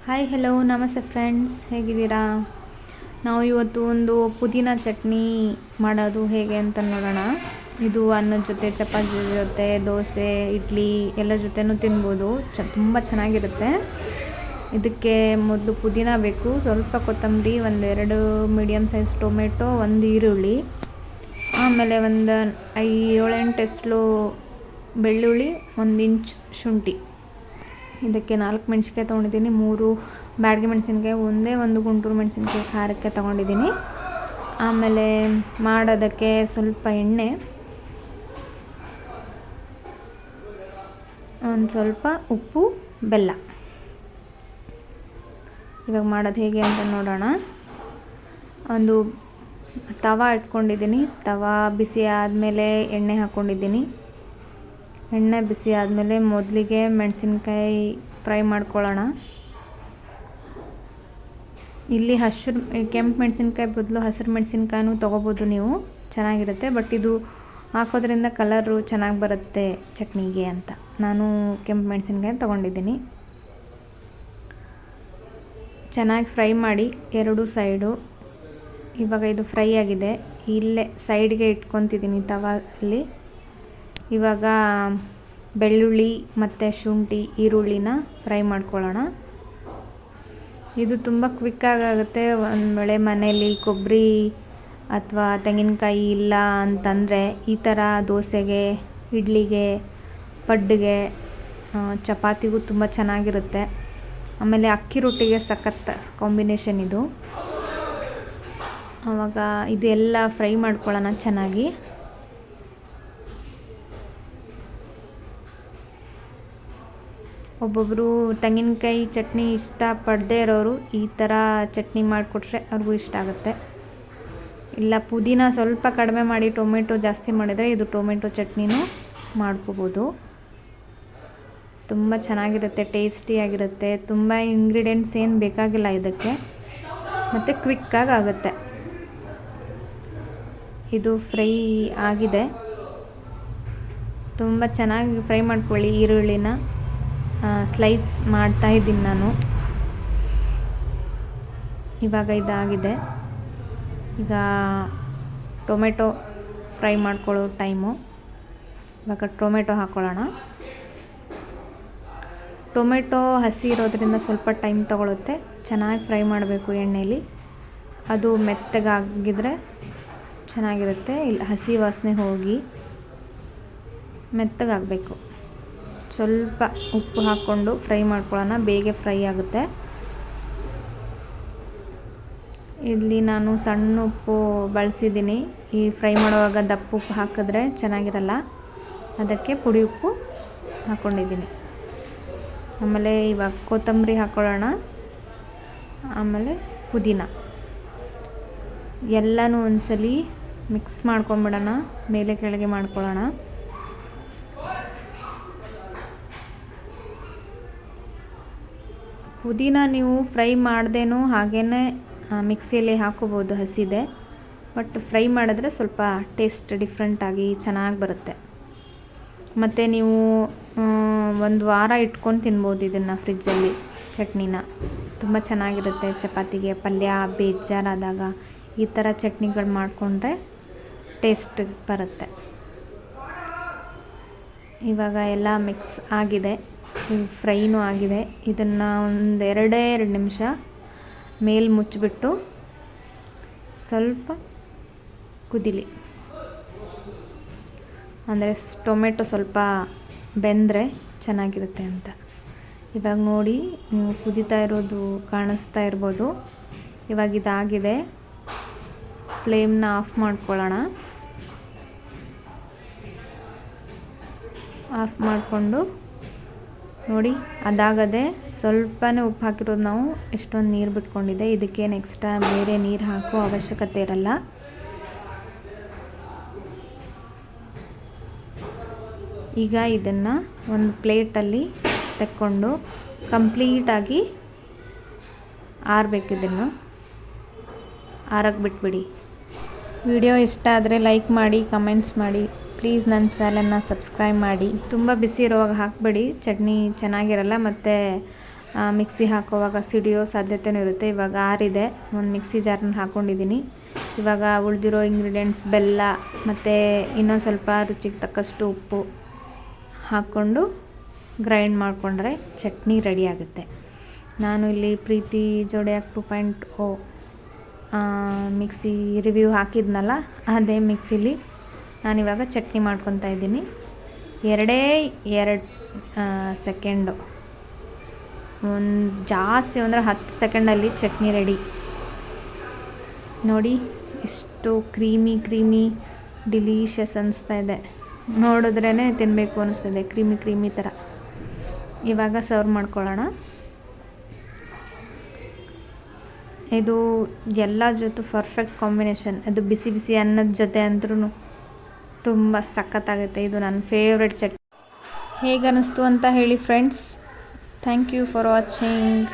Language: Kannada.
ಹಾಯ್ ಹಲೋ ನಮಸ್ತೆ ಫ್ರೆಂಡ್ಸ್, ಹೇಗಿದ್ದೀರಾ? ನಾವು ಇವತ್ತು ಒಂದು ಪುದೀನ ಚಟ್ನಿ ಮಾಡೋದು ಹೇಗೆ ಅಂತ ನೋಡೋಣ. ಇದು ಅನ್ನದ ಜೊತೆ, ಚಪಾತಿ ಜೊತೆ, ದೋಸೆ, ಇಡ್ಲಿ ಎಲ್ಲ ಜೊತೆನೂ ತಿನ್ಬೋದು. ತುಂಬ ಚೆನ್ನಾಗಿರುತ್ತೆ. ಇದಕ್ಕೆ ಮೊದಲು ಪುದೀನ ಬೇಕು, ಸ್ವಲ್ಪ ಕೊತ್ತಂಬರಿ, ಒಂದೆರಡು ಮೀಡಿಯಮ್ ಸೈಜ್ ಟೊಮೆಟೊ, ಒಂದು ಈರುಳ್ಳಿ, ಆಮೇಲೆ ಒಂದು 7-8 ಎಸ್ಲು ಬೆಳ್ಳುಳ್ಳಿ, 1 ಇಂಚ್ ಶುಂಠಿ. ಇದಕ್ಕೆ 4 ಮೆಣಸಿನ್ಕಾಯಿ ತೊಗೊಂಡಿದ್ದೀನಿ, 3 ಬ್ಯಾಡಗಿ ಮೆಣಸಿನ್ಕಾಯಿ, ಒಂದು ಗುಂಟೂರು ಮೆಣಸಿನ್ಕಾಯಿ ಖಾರಕ್ಕೆ ತೊಗೊಂಡಿದ್ದೀನಿ. ಆಮೇಲೆ ಮಾಡೋದಕ್ಕೆ ಸ್ವಲ್ಪ ಎಣ್ಣೆ, ಒಂದು ಸ್ವಲ್ಪ ಉಪ್ಪು, ಬೆಲ್ಲ. ಇವಾಗ ಮಾಡೋದು ಹೇಗೆ ಅಂತ ನೋಡೋಣ. ಒಂದು ತವಾ ಇಟ್ಕೊಂಡಿದ್ದೀನಿ. ತವಾ ಬಿಸಿ ಆದಮೇಲೆ ಎಣ್ಣೆ ಹಾಕ್ಕೊಂಡಿದ್ದೀನಿ. ಎಣ್ಣೆ ಬಿಸಿ ಆದಮೇಲೆ ಮೊದಲಿಗೆ ಮೆಣಸಿನ್ಕಾಯಿ ಫ್ರೈ ಮಾಡ್ಕೊಳ್ಳೋಣ. ಇಲ್ಲಿ ಕೆಂಪು ಮೆಣಸಿನ್ಕಾಯಿ ಬದಲು ಹಸಿರು ಮೆಣಸಿನ್ಕಾಯಿನೂ ತೊಗೋಬೋದು ನೀವು, ಚೆನ್ನಾಗಿರುತ್ತೆ. ಬಟ್ ಇದು ಹಾಕೋದ್ರಿಂದ ಕಲರು ಚೆನ್ನಾಗಿ ಬರುತ್ತೆ ಚಟ್ನಿಗೆ ಅಂತ ನಾನು ಕೆಂಪು ಮೆಣಸಿನ್ಕಾಯಿ ತೊಗೊಂಡಿದ್ದೀನಿ. ಚೆನ್ನಾಗಿ ಫ್ರೈ ಮಾಡಿ ಎರಡು ಸೈಡು. ಇವಾಗ ಇದು ಫ್ರೈ ಆಗಿದೆ, ಇಲ್ಲೇ ಸೈಡ್ಗೆ ಇಟ್ಕೊತಿದ್ದೀನಿ ತವಾದಲ್ಲಿ. ಇವಾಗ ಬೆಳ್ಳುಳ್ಳಿ ಮತ್ತು ಶುಂಠಿ, ಈರುಳ್ಳಿನ ಫ್ರೈ ಮಾಡ್ಕೊಳ್ಳೋಣ. ಇದು ತುಂಬ ಕ್ವಿಕ್ಕಾಗುತ್ತೆ. ಒಂದು ವೇಳೆ ಮನೇಲಿ ಕೊಬ್ಬರಿ ಅಥವಾ ತೆಂಗಿನಕಾಯಿ ಇಲ್ಲ ಅಂತಂದರೆ ಈ ಥರ ದೋಸೆಗೆ, ಇಡ್ಲಿಗೆ, ಪಡ್ಡಿಗೆ, ಚಪಾತಿಗೂ ತುಂಬ ಚೆನ್ನಾಗಿರುತ್ತೆ. ಆಮೇಲೆ ಅಕ್ಕಿ ರೊಟ್ಟಿಗೆ ಸಖತ್ ಕಾಂಬಿನೇಷನ್ ಇದು. ಆವಾಗ ಇದೆಲ್ಲ ಫ್ರೈ ಮಾಡ್ಕೊಳ್ಳೋಣ ಚೆನ್ನಾಗಿ. ಒಬ್ಬೊಬ್ಬರು ತೆಂಗಿನಕಾಯಿ ಚಟ್ನಿ ಇಷ್ಟಪಡದೇ ಇರೋರು ಈ ಥರ ಚಟ್ನಿ ಮಾಡಿಕೊಟ್ರೆ ಅವ್ರಿಗೂ ಇಷ್ಟ ಆಗುತ್ತೆ. ಇಲ್ಲ ಪುದೀನ ಸ್ವಲ್ಪ ಕಡಿಮೆ ಮಾಡಿ ಟೊಮೆಟೊ ಜಾಸ್ತಿ ಮಾಡಿದರೆ ಇದು ಟೊಮೆಟೊ ಚಟ್ನಿನೂ ಮಾಡ್ಕೋಬೋದು. ತುಂಬ ಚೆನ್ನಾಗಿರುತ್ತೆ, ಟೇಸ್ಟಿಯಾಗಿರುತ್ತೆ. ತುಂಬ ಇಂಗ್ರೀಡಿಯೆಂಟ್ಸ್ ಏನು ಬೇಕಾಗಿಲ್ಲ ಇದಕ್ಕೆ, ಮತ್ತು ಕ್ವಿಕ್ಕಾಗಿ ಆಗುತ್ತೆ. ಇದು ಫ್ರೈ ಆಗಿದೆ. ತುಂಬ ಚೆನ್ನಾಗಿ ಫ್ರೈ ಮಾಡ್ಕೊಳ್ಳಿ. ಈರುಳ್ಳಿನ ಸ್ಲೈಸ್ ಮಾಡ್ತಾಯಿದ್ದೀನಿ ನಾನು. ಇವಾಗ ಇದಾಗಿದೆ. ಈಗ ಟೊಮೆಟೊ ಫ್ರೈ ಮಾಡ್ಕೊಳ್ಳೋ ಟೈಮು. ಇವಾಗ ಟೊಮೆಟೊ ಹಾಕ್ಕೊಳ್ಳೋಣ. ಟೊಮೆಟೊ ಹಸಿ ಇರೋದ್ರಿಂದ ಸ್ವಲ್ಪ ಟೈಮ್ ತೊಗೊಳುತ್ತೆ. ಚೆನ್ನಾಗಿ ಫ್ರೈ ಮಾಡಬೇಕು ಎಣ್ಣೆಯಲ್ಲಿ. ಅದು ಮೆತ್ತಗಾಗಿದ್ರೆ ಚೆನ್ನಾಗಿರುತ್ತೆ. ಇಲ್ಲ ಹಸಿ ವಾಸನೆ ಹೋಗಿ ಮೆತ್ತಗಾಗಬೇಕು. ಸ್ವಲ್ಪ ಉಪ್ಪು ಹಾಕ್ಕೊಂಡು ಫ್ರೈ ಮಾಡ್ಕೊಳ್ಳೋಣ, ಬೇಗ ಫ್ರೈ ಆಗುತ್ತೆ. ಇಲ್ಲಿ ನಾನು ಸಣ್ಣ ಉಪ್ಪು ಬಳಸಿದ್ದೀನಿ. ಈ ಫ್ರೈ ಮಾಡುವಾಗ ದಪ್ಪ ಉಪ್ಪು ಹಾಕಿದ್ರೆ ಚೆನ್ನಾಗಿರಲ್ಲ, ಅದಕ್ಕೆ ಪುಡಿ ಉಪ್ಪು ಹಾಕ್ಕೊಂಡಿದ್ದೀನಿ. ಆಮೇಲೆ ಇವಾಗ ಕೊತ್ತಂಬರಿ ಹಾಕ್ಕೊಳ್ಳೋಣ. ಆಮೇಲೆ ಪುದೀನ ಎಲ್ಲನೂ ಒಂದ್ಸಲಿ ಮಿಕ್ಸ್ ಮಾಡ್ಕೊಂಬಿಡೋಣ. ಮೇಲೆ ಕೆಳಗೆ ಮಾಡ್ಕೊಳ್ಳೋಣ. ಪುದೀನ ನೀವು ಫ್ರೈ ಮಾಡ್ದೇನೂ ಹಾಗೇ ಮಿಕ್ಸಿಯಲ್ಲಿ ಹಾಕೋಬೋದು, ಹಸಿದೆ. ಬಟ್ ಫ್ರೈ ಮಾಡಿದ್ರೆ ಸ್ವಲ್ಪ ಟೇಸ್ಟ್ ಡಿಫ್ರೆಂಟಾಗಿ ಚೆನ್ನಾಗಿ ಬರುತ್ತೆ. ಮತ್ತು ನೀವು 1 ವಾರ ಇಟ್ಕೊಂಡು ತಿನ್ಬೋದು ಇದನ್ನು ಫ್ರಿಜ್ಜಲ್ಲಿ. ಚಟ್ನಿನ ತುಂಬ ಚೆನ್ನಾಗಿರುತ್ತೆ. ಚಪಾತಿಗೆ, ಪಲ್ಯ ಬೇಜಾರಾದಾಗ ಈ ಥರ ಚಟ್ನಿಗಳು ಮಾಡಿಕೊಂಡ್ರೆ ಟೇಸ್ಟ್ ಬರುತ್ತೆ. ಇವಾಗ ಎಲ್ಲ ಮಿಕ್ಸ್ ಆಗಿದೆ, ಫ್ರೈನೂ ಆಗಿದೆ. ಇದನ್ನು ಒಂದು 2 ನಿಮಿಷ ಮೇಲೆ ಮುಚ್ಚಿಬಿಟ್ಟು ಸ್ವಲ್ಪ ಕುದಿಲಿ. ಅಂದರೆ ಟೊಮೆಟೊ ಸ್ವಲ್ಪ ಬೆಂದರೆ ಚೆನ್ನಾಗಿರುತ್ತೆ ಅಂತ. ಇವಾಗ ನೋಡಿ, ನೀವು ಕುದೀತಾ ಇರೋದು ಕಾಣಿಸ್ತಾ ಇರ್ಬೋದು. ಇವಾಗ ಇದಾಗಿದೆ. ಫ್ಲೇಮ್ನ ಆಫ್ ಮಾಡ್ಕೊಳ್ಳೋಣ. ಆಫ್ ಮಾಡಿಕೊಂಡು ನೋಡಿ, ಅದಾಗದೆ. ಸ್ವಲ್ಪನೇ ಉಪ್ಪು ಹಾಕಿರೋದು ನಾವು, ಎಷ್ಟೊಂದು ನೀರು ಬಿಟ್ಕೊಂಡಿದೆ. ಇದಕ್ಕೇನು ಎಕ್ಸ್ಟ್ರಾ ಬೇರೆ ನೀರು ಹಾಕೋ ಅವಶ್ಯಕತೆ ಇರಲ್ಲ. ಈಗ ಇದನ್ನು ಒಂದು ಪ್ಲೇಟಲ್ಲಿ ತೆಕ್ಕೊಂಡು ಕಂಪ್ಲೀಟಾಗಿ ಆರಬೇಕು. ಇದನ್ನು ಆರಕ್ಕೆ ಬಿಟ್ಬಿಡಿ. ವಿಡಿಯೋ ಇಷ್ಟ ಆದರೆ ಲೈಕ್ ಮಾಡಿ, ಕಮೆಂಟ್ಸ್ ಮಾಡಿ. ಪ್ಲೀಸ್ ನನ್ನ ಚಾನಲ್ನ ಸಬ್ಸ್ಕ್ರೈಬ್ ಮಾಡಿ. ತುಂಬ ಬಿಸಿ ಇರುವಾಗ ಹಾಕಬೇಡಿ, ಚಟ್ನಿ ಚೆನ್ನಾಗಿರಲ್ಲ. ಮತ್ತು ಮಿಕ್ಸಿ ಹಾಕೋವಾಗ ಸಿಡಿಯೋ ಸಾಧ್ಯತೆಯೂ ಇರುತ್ತೆ. ಇವಾಗ ಆರಿದೆ, ಒಂದು ಮಿಕ್ಸಿ ಜಾರನ್ನ ಹಾಕ್ಕೊಂಡಿದ್ದೀನಿ. ಇವಾಗ ಉಳಿದಿರೋ ಇಂಗ್ರೀಡಿಯೆಂಟ್ಸ್ ಬೆಲ್ಲ ಮತ್ತು ಇನ್ನೊಂದು ಸ್ವಲ್ಪ ರುಚಿಗೆ ತಕ್ಕಷ್ಟು ಉಪ್ಪು ಹಾಕ್ಕೊಂಡು ಗ್ರೈಂಡ್ ಮಾಡಿಕೊಂಡ್ರೆ ಚಟ್ನಿ ರೆಡಿ ಆಗುತ್ತೆ. ನಾನು ಇಲ್ಲಿ ಪ್ರೀತಿ ಜೋಡಿಯಾಕ್ 2.0 ಮಿಕ್ಸಿ ರಿವ್ಯೂ ಹಾಕಿದ್ನಲ್ಲ, ಅದೇ ಮಿಕ್ಸಿಲಿ ನಾನಿವಾಗ ಚಟ್ನಿ ಮಾಡ್ಕೊತಾ ಇದ್ದೀನಿ. 2 ಸೆಕೆಂಡು, ಒಂದು ಜಾಸ್ತಿ ಅಂದರೆ 10 ಸೆಕೆಂಡಲ್ಲಿ ಚಟ್ನಿ ರೆಡಿ. ನೋಡಿ ಎಷ್ಟು ಕ್ರೀಮಿ ಡಿಲೀಷಿಯಸ್ ಅನಿಸ್ತಾ ಇದೆ. ನೋಡಿದ್ರೇ ತಿನ್ನಬೇಕು ಅನಿಸ್ತಿದೆ, ಕ್ರೀಮಿ ಥರ. ಇವಾಗ ಸರ್ವ್ ಮಾಡ್ಕೊಳ್ಳೋಣ. ಇದು ಎಲ್ಲ ಜೊತೆ ಪರ್ಫೆಕ್ಟ್ ಕಾಂಬಿನೇಷನ್. ಅದು ಬಿಸಿ ಅನ್ನದ ಜೊತೆ ಅಂದ್ರೂ ತುಂಬ ಸಖತ್ತಾಗುತ್ತೆ. ಇದು ನನ್ನ ಫೇವ್ರೆಟ್ ಚಟ್ನಿ. ಹೇಗೆ ಅನ್ನಿಸ್ತು ಅಂತ ಹೇಳಿ friends. Thank you for watching.